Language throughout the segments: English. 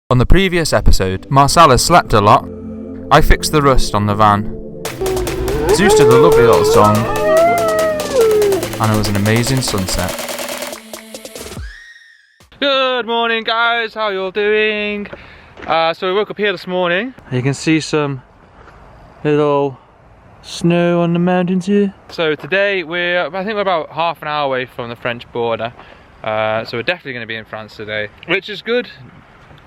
On the previous episode, Marcela slept a lot. I fixed the rust on the van. Zeus did a lovely little song. And it was an amazing sunset. Good morning guys, how you all doing? So we woke up here this morning. You can see some little snow on the mountains here. So today I think we're about half an hour away from the French border. So we're definitely going to be in France today, which is good.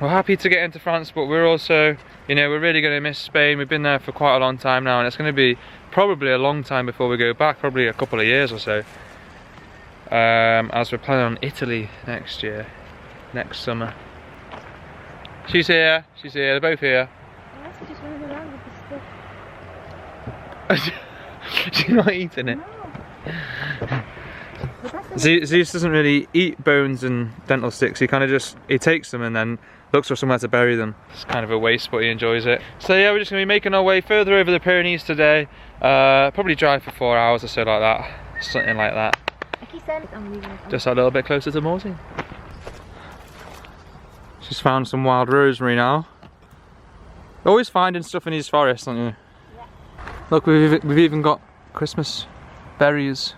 We're happy to get into France, but we're also, you know, we're really going to miss Spain. We've been there for quite a long time now, and it's going to be probably a long time before we go back, probably a couple of years or so. As we're planning on Italy next year, next summer. She's here, they're both here. Just running around with the stick. She's not eating it. No. Zeus doesn't really eat bones and dental sticks. He kind of he takes them and then looks for somewhere to bury them. It's kind of a waste, but he enjoys it. So yeah, we're just going to be making our way further over the Pyrenees today. Probably drive for 4 hours or so like that. Something like that. Just a little bit closer to Morsey. She's found some wild rosemary now. Always finding stuff in these forests, aren't you? Yeah. Look, we've even got Christmas berries.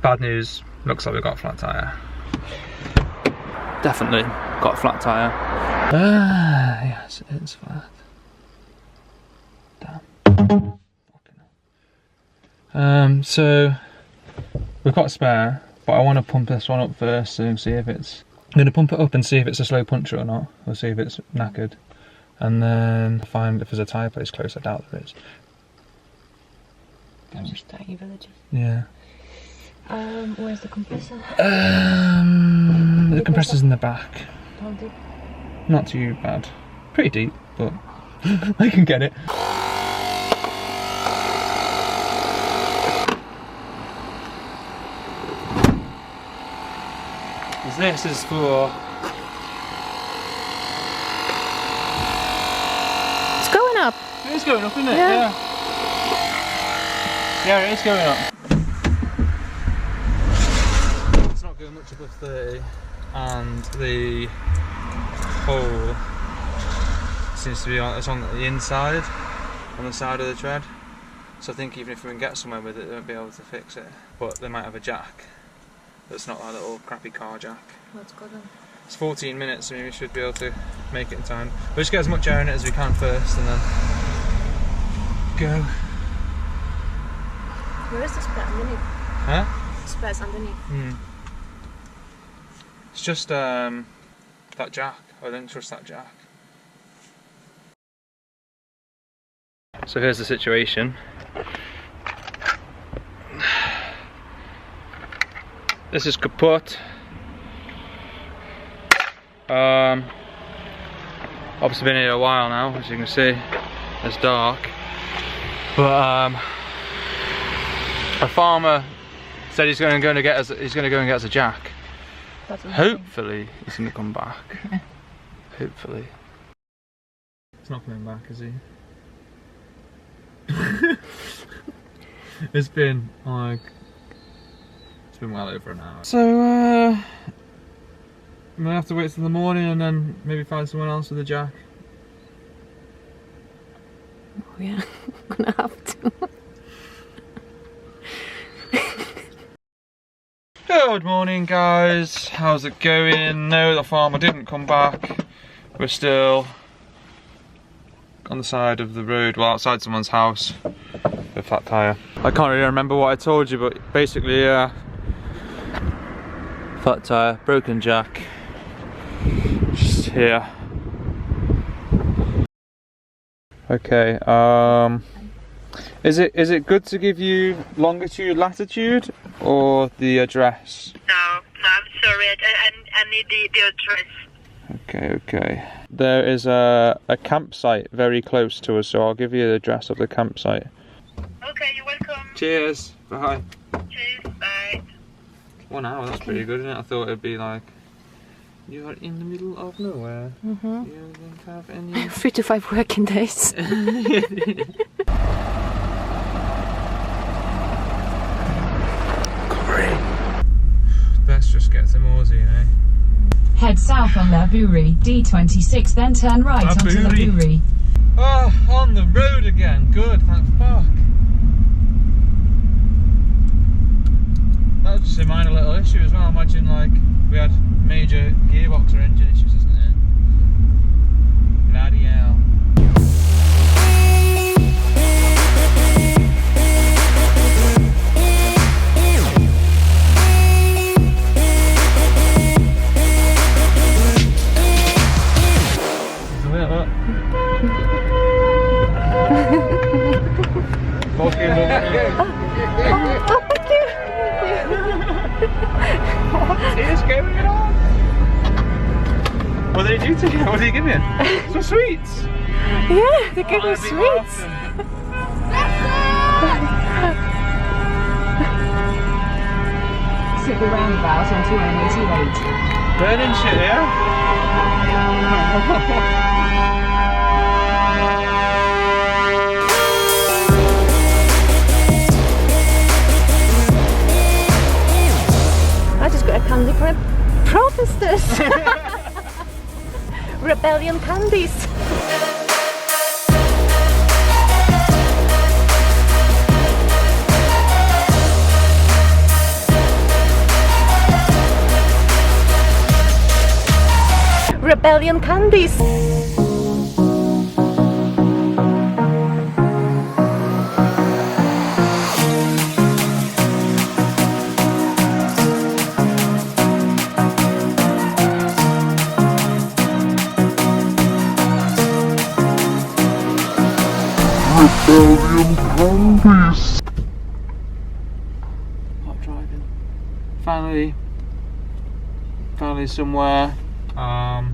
Bad news, looks like we've got a flat tyre. Definitely got a flat tyre. Yes, it is flat. Damn. So we've got a spare, but I want to pump this one up first and see if it's... I'm going to pump it up and see if it's a slow puncher or not. We'll see if it's knackered. And then find if there's a tyre place close. I doubt there is. Just tiny villages. Yeah. Where's the compressor? The compressor's in the back. How deep? Not too bad. Pretty deep, but I can get it. This is for... It's going up. It is going up, isn't it? Yeah. Yeah, it is going up. Much above 30, and the hole seems to be on the inside, on the side of the tread. So I think even if we can get somewhere with it, they won't be able to fix it. But they might have a jack that's not our little crappy car jack. Let's go then. It's 14 minutes, so we should be able to make it in time. We'll just get as much air in it as we can first, and then go. Where is the spare underneath? Huh? The spare's underneath. It's just that jack. I don't trust that jack. So here's the situation. This is kaput. Obviously been here a while now, as you can see. It's dark. But a farmer said he's going to go and get us a jack. Hopefully he's going to come back. Hopefully. He's not coming back, is he? It's been well over an hour. So I'm going to have to wait till the morning and then maybe find someone else with a jack. Oh yeah, I'm going to have to. Good morning guys, how's it going? No, the farmer didn't come back. We're still on the side of the road, well outside someone's house with a flat tyre. I can't really remember what I told you, but basically flat tyre, broken jack, just here. Okay, is it good to give you longitude, latitude, or the address? No, No, I'm sorry. I need the address. Okay. There is a campsite very close to us, so I'll give you the address of the campsite. Okay, you're welcome. Cheers. Bye. Cheers. Bye. 1 hour, that's pretty good, isn't it? I thought it'd be like, you are in the middle of nowhere. You don't have any... 3 to 5 working days. Great. Let's just get to 𝐕𝐚𝐧, you know. Head south on 𝐕𝐚𝐧 D26, then turn right onto 𝐕𝐚𝐧. Oh, on the road again. Good, thank fuck. That was just a minor little issue as well. Imagine like we had major gearbox or engine issues, isn't it? Bloody hell. What is going on? What did he do to you? What did he give you? Some sweets? Yeah, they give me sweets. Civil roundabout onto M88. Burning shit, yeah? I just got a candy for protesters. Rebellion candies. Rebellion candies. Rebellion candies. Hot driving. Finally somewhere for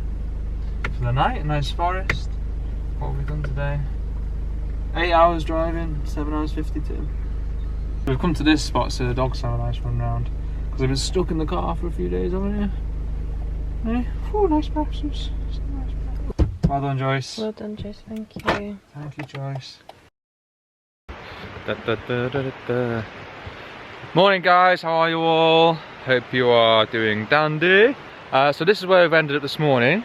the night. A nice forest. What have we done today? 8 hours driving, 7 hours 52. We've come to this spot so the dogs have a nice run round. Because they've been stuck in the car for a few days, haven't you? Eh? Oh, nice breakfast. Well done, Joyce. Well done, Joyce. Thank you. Thank you, Joyce. Morning, guys. How are you all? Hope you are doing dandy. So this is where we've ended up this morning.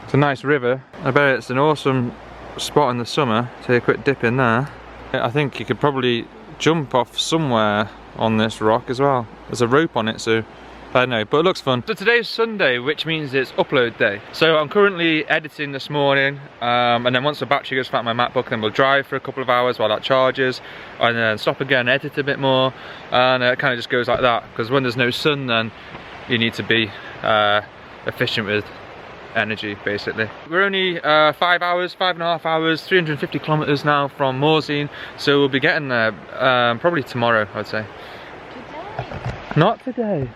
It's a nice river. I bet it's an awesome spot in the summer. Take a quick dip in there. I think you could probably jump off somewhere on this rock as well. There's a rope on it, so I don't know, but it looks fun. So today's Sunday, which means it's upload day. So I'm currently editing this morning, and then once the battery goes flat on my MacBook, then we'll drive for a couple of hours while that charges, and then stop again, edit a bit more, and it kind of just goes like that. Because when there's no sun, then you need to be efficient with energy, basically. We're only 5.5 hours, 350 kilometers now from 𝐕𝐚𝐧, so we'll be getting there probably tomorrow, I'd say. Today? Not today.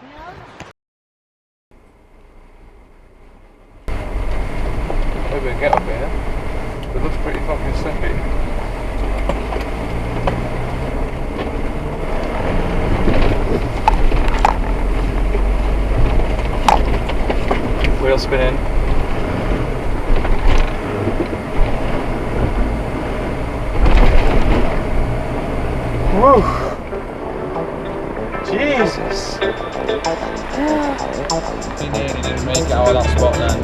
Maybe we can get up here. It looks pretty fucking slippy. Wheel spinning. Whoa! Jesus! We nearly didn't make it out of that spot then.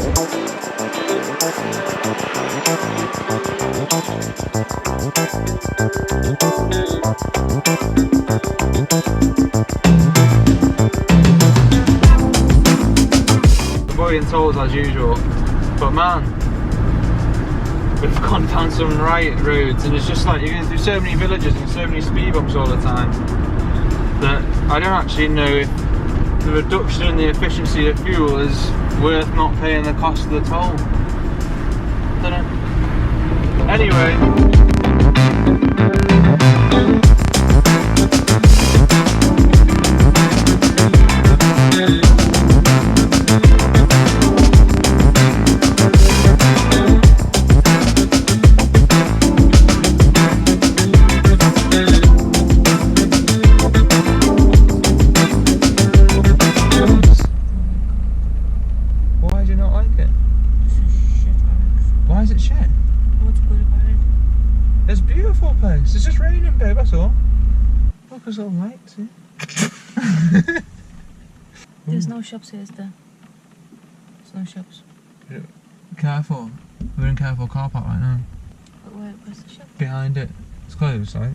We're being told as usual, but man, we've gone down some right roads and it's just like you're going through so many villages and so many speed bumps all the time that I don't actually know if the reduction in the efficiency of fuel is worth not paying the cost of the toll. I don't know. Anyway. was alright, see? There's no shops here, is there? There's no shops. Careful. We're in Careful car park right now. But where's the shop? Behind it. It's closed, right?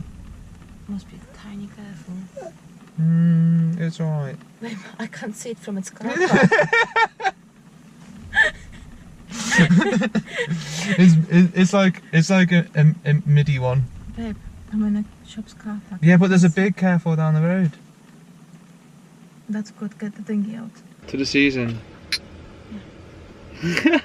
Must be tiny Careful. It's alright. Wait, I can't see it from its car park. it's like a midi one. Babe, I'm in a shop's car park. Yeah, but there's a big Careful down the road. That's good, get the dinghy out. To the season. Yeah.